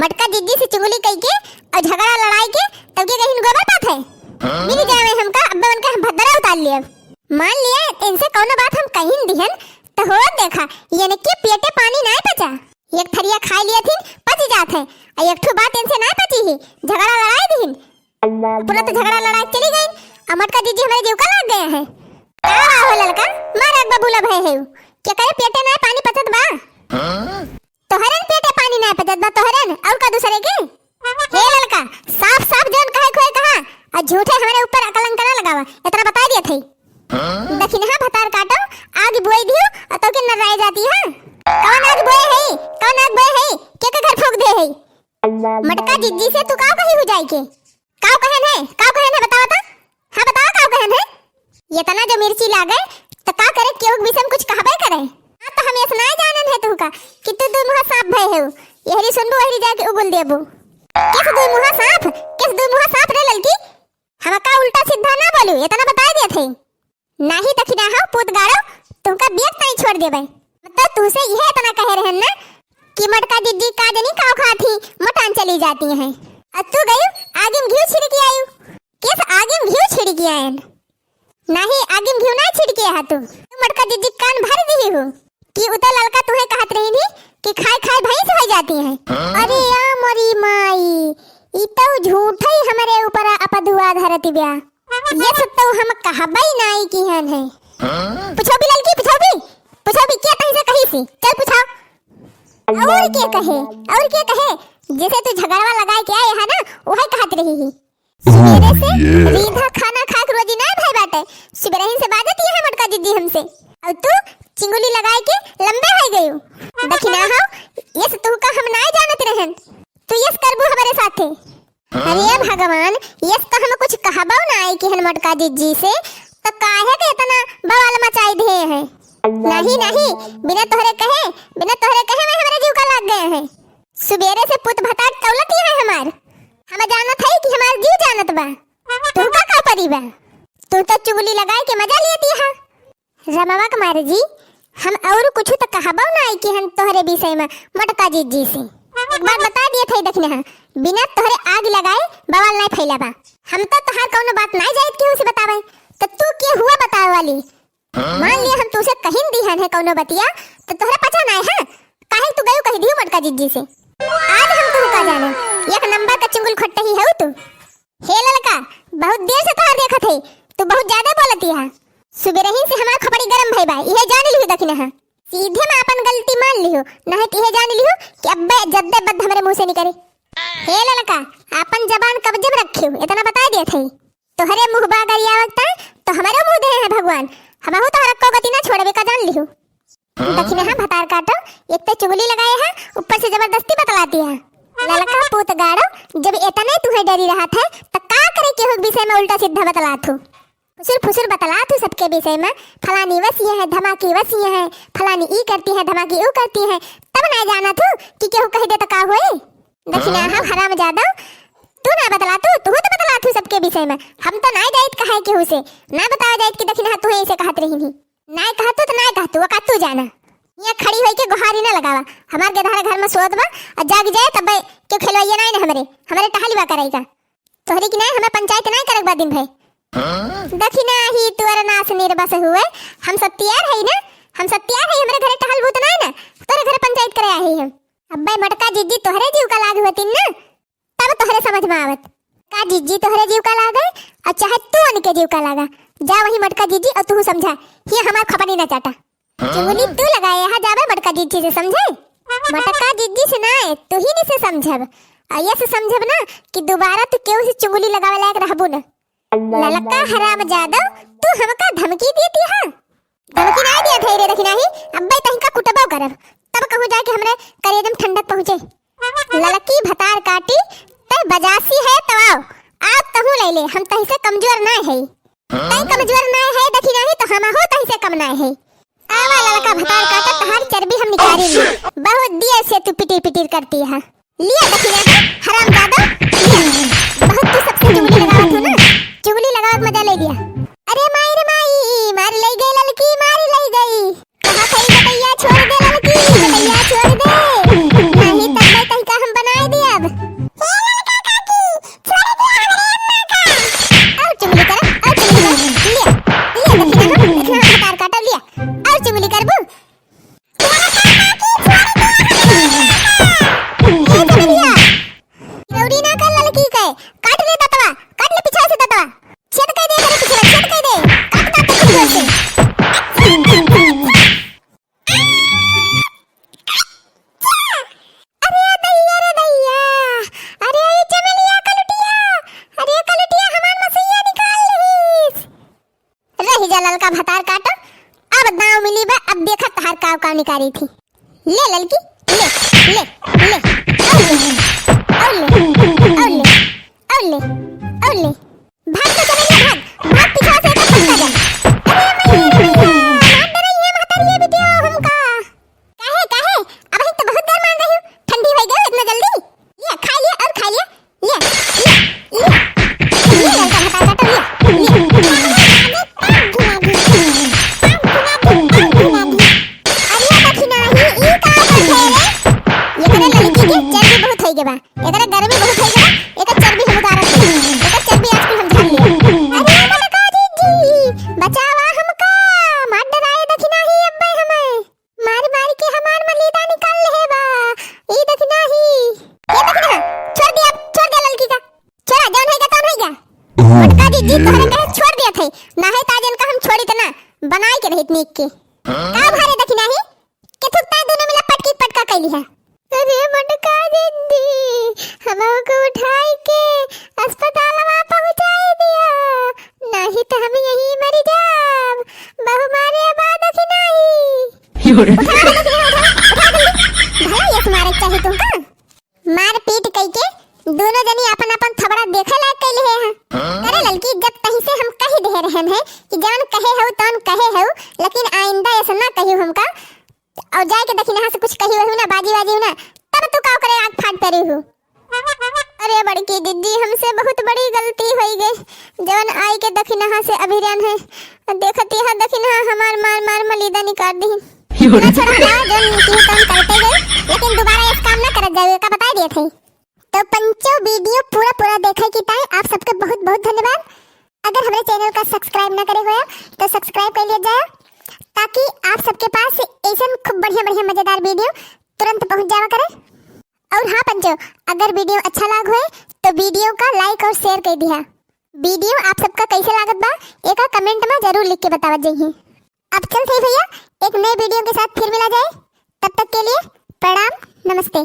मटका जिद्दी से चुगली कई के और झगड़ा लड़ाई के तब के कहीं गोबर पात है मिल जावे हमका अब्बा उनका हम भद्रा उतार लिए। मान लिया इनसे कौनो बात हम कहीं दिहन तो हो देखा यानी कि पेटे पानी ना पचा एक थरिया खा लिया थी पच जात है और एक ठो बात इनसे ना पची ही झगड़ा लड़ाई दिहन पूरा तो झगड़ा लड़ाई चली गई और मटका जिद्दी हमारे जीव का लग गया है। आ हो ललका मार एक बबूला भय है क्या करे पेटे ना पानी पचत बा तोहरन पेटे पानी ना पचत बा तोहरन और का दूसरे के हे ललका साफ साफ जन कहे खोए कहा और झूठे हमारे ऊपर अकलंक ना लगावा इतना बता दिया थे दखिन हां भतार काटो आग बोई दियो और तो के न रह जाती है कौन आग बोए है कौन आग बोए है के घर फूक दे है मटका जिद्दी से तू काव कही हो जाई के काव कहन है बताओ तो हां बताओ काव कहन है ये तना जो मिर्ची लागे तो का करे केहू विषय कुछ कहबे करे हां तो हम ऐसा ना जानन है तू का कि तू दो मुहा सांप भय है यहरी सुनबो हरी जाके उगल देबो किस दो मुहा सांप रे ललकी हम का उल्टा सीधा ना बोलू इतना बता दिया थे नाही दखिना हां पूत गाड़ो तुमका बेक नहीं छोड़ देबे मतलब तुसे यह इतना कह रहे ना कि मटका जिद्दी का जनी काव खाती मटान चली जाती है अब तू गयो आगे में घी छिड़की आयु किस आगे में घी छिड़की आयन नहीं आगे में घी ना छिड़के हा तू मटका जिद्दी कान भर दी हो कि उता ललका तुहे कहत रही थी कि खाए खाए भैंस हो जाती है अरे या मोरी माई ई तो झूठ ही हमारे ऊपर अपधुआ धरती ब्या ये सब तो हम कहबई नाई की हन है पूछो भी ललकी पूछो भी क्या कहीं से कहीं से चल पूछो और क्या कहे जैसे तू झगड़वा लगाए के आए है ना वही कहत रही ही मेरे से रीधा खाना खा के रोजी ना भाई बाटे सुबरही से बाजती है मटका जिद्दी हमसे और तू चिंगुली लगाए के लंबे हो गयो दखिना हो यस तू का हम ना जानत रहन तू यस करबो हमारे साथे अरे भगवान यस का हम कुछ कहबो ना आई कि हन मटका जिद्दी से तो काहे के इतना बवाल मचाई दे है नहीं बिना तोहरे कहे मैं हमारे जीव का लग गए हैं सुबेरे से पुत भतात कौलती है हमार हम जानत है कि हमार जीव जानत बा तू का परिबा तू तो चुगली लगाए के मजा लेती है रमवा कुमार जी हम और कुछ तो कहबो ना आई कि हम तोहरे विषय में मटका जिद्दी से एक बार बता दिए थे देखने हां बिना तोहरे आग लगाए बवाल नहीं फैलाबा हम तो तोहार कोनो बात नहीं जायत केहू से बतावे तो तू के हुआ बतावे वाली मान लिया हम तुसे कहीं दिहन है कोनो बतिया तो तोहरा पता नहीं है काहे तू गयो कह दियो मटका जिद्दी से आज हम तू का जाने एक नंबर का चुंगल खट्टा ही है तू हे ललका बहुत देर से तोहार देखत है तू बहुत ज्यादा बोलती है सुबेरही से हमार खपड़ी गरम भई बा इहे जान लियो दखिना है सीधे में अपन गलती मान लियो नहीं तो इहे जान लियो कि अब्बे जद्दे बद हमरे मुंह से निकले हे ललका अपन जबान कब्जे में रखियो इतना बता दिए थे तोहरे मुंह बागरिया वक्त तो हमारे मुंह दे है भगवान हमहु तो रखो गति ना छोड़बे का जान लियो दखिना हां भतार काटो एक तो चुगली लगाए है ऊपर से जबरदस्ती बतलाती है ललका पूत गाड़ो जब इतने तुम्हें डरी रहा था तो का करे के हो विषय में उल्टा सीधा बतलाथू फुसुर बतलाथू सबके विषय में फलानी वसी है धमाकी वसी है फलानी ई करती है धमाकी ऊ करती है तब ना जाना थू कि केहू कह दे तो का होए दखिना हां हराम जादो तू ना बतलाथू तू तो बतलाथू सबके विषय में हम तो ना जाइत कहे केहू से ना बताओ जाइत कि दखिना तू ऐसे कहत रही नहीं ना कहतू तो ना कहतू वो कहतू जाना यहाँ खड़ी होई के गुहारी ना लगावा हमार गधारे घर में सोत बा और जाग जाए तब क्यों खेलवाइए ना हमारे टहलीवा करेगा तोहरी की नहीं हमें पंचायत नहीं करक बा दिन भाई दखिना ही तुअर नास निर्बस हुए हम सत्यार है ना हम सत्यार है हमारे घरे टहल भूत नहीं ना तोरे घरे पंचायत करे आई हम अब्बे मटका जिद्दी तोहरे जीव का लाग होती ना तब तोहरे समझ में आवत का जिद्दी तोहरे जीव का लागे और चाहे तू उनके जीव का लागा जा वही मटका जिद्दी और तू समझा ये हमार खपड़ी ना चाटा चुगली तू लगाए यहाँ जावे मटका जिद्दी से समझे मटका जिद्दी से ना तू ही नहीं से समझब ये से समझब ना कि दोबारा तू केहू से चुगली लगावे लायक रहबू ना ललका हराम जादव तू हमका धमकी देती है धमकी नहीं दिया थे रे दखिना ही अब्बे तहीं का कुटबो करब तब कहू जाके हमरे करेदम ठंडक पहुंचे ललकी भतार काटी ते बजासी है तो आओ कहू ले ले हम तहीं से कमजोर ना है तहीं कमजोर ना है दखिना ही तो हम हो तहीं से कम ना है आवा ललका भतार काटा तहार चर्बी हम निकाली ली बहुत दिया से तू पिटीर पिटीर करती है लिया दखिना हराम जादव बहुत तू सबसे चुगली लगावत हो ना चुगली लगावत मजा ले दिया अरे माई मार ले गई ललकी मार ले गई कहां खई बतैया छोड़ दे ललकी बतैया छोड़ दे नहीं तब मैं कहीं का हम बना दिया का भतार काटो, अब दाव मिली बा, अब देखा तहार काव काव निकारी थी। ले ललकी, ले ले ले और ले और ले और ले और ले, भाग तो चमेलिया भाग, भाग पीछा से एक फटका जा। अरे मार दे रही है महतारी बिटिया हमका। काहे काहे अब ही तो बहुत देर मान रही हूँ, ठंडी हो गई इतना जल्दी। ये खा लिया और खा लिया, ये लड़का भतार काटो, एकरा गर्मी बहुत होई गबा, एकर चर्बी हम उतारत हई, एकर चर्बी आजकल हम झाड़ लिया। अरे मलका जी बचावा हमका, मार डराए दखिना ही अब्बे हमें, मार मार के हमार मलीदा निकाल ले बा। ई दखिना ही, ये दखिना छोड़ दे ललकी का, छोड़ा जौन है का तौन है क्या। मलका जी तोहरे कहे छोड़ दिया थई, ना है ताजन का हम छोड़ी त ना बनाई के रहित नीक के। का भारे दखिना ही के थुकता दोनों मिला पटकी पटका कैली है। अरे मटका दीदी हमको को उठाई के अस्पताल में पहुंचाई दिया, नहीं तो हम यहीं मर जाब। बहु मारे बाद की नहीं भला ये मारे चाहिए तुमका, मार पीट कई के दोनों जनी अपन अपन थबड़ा देखे लायक कैले हैं। अरे लड़की जब तही से हम कही दे रहे हैं कि जान कहे हो तौन कहे हो, लेकिन आइंदा ऐसा ना कहियो हमका, और जाए के दखिना से कुछ कही हो ना बाजी बाजी हो ना, तब तू का करे आग फाड़ परी हो। अरे बड़की दीदी हमसे बहुत बड़ी गलती हो गई, जवन आई के दखिना से अभिरान है देखती है दखिना हमार मार मार मलीदा निकाल दी। छोड़ा जवन की तन करते गए, लेकिन दोबारा इस काम ना करत जाए का बता दिए थे। तो पंचो वीडियो पूरा देखे की ताई आप सबके बहुत बहुत धन्यवाद। अगर हमारे चैनल का सब्सक्राइब ना करे होया तो सब्सक्राइब कर लिया जाए, ताकि आप सबके पास ऐसा खूब बढ़िया मजेदार वीडियो तुरंत पहुंच जावा करे। और हाँ पंचो, अगर वीडियो अच्छा लाग होए तो वीडियो का लाइक और शेयर कर दिया। वीडियो आप सबका कैसे लागत बा एक कमेंट में जरूर लिख के बतावा जाइए। अब चलते भैया एक नए वीडियो के साथ फिर मिला जाए, तब तक के लिए प्रणाम, नमस्ते।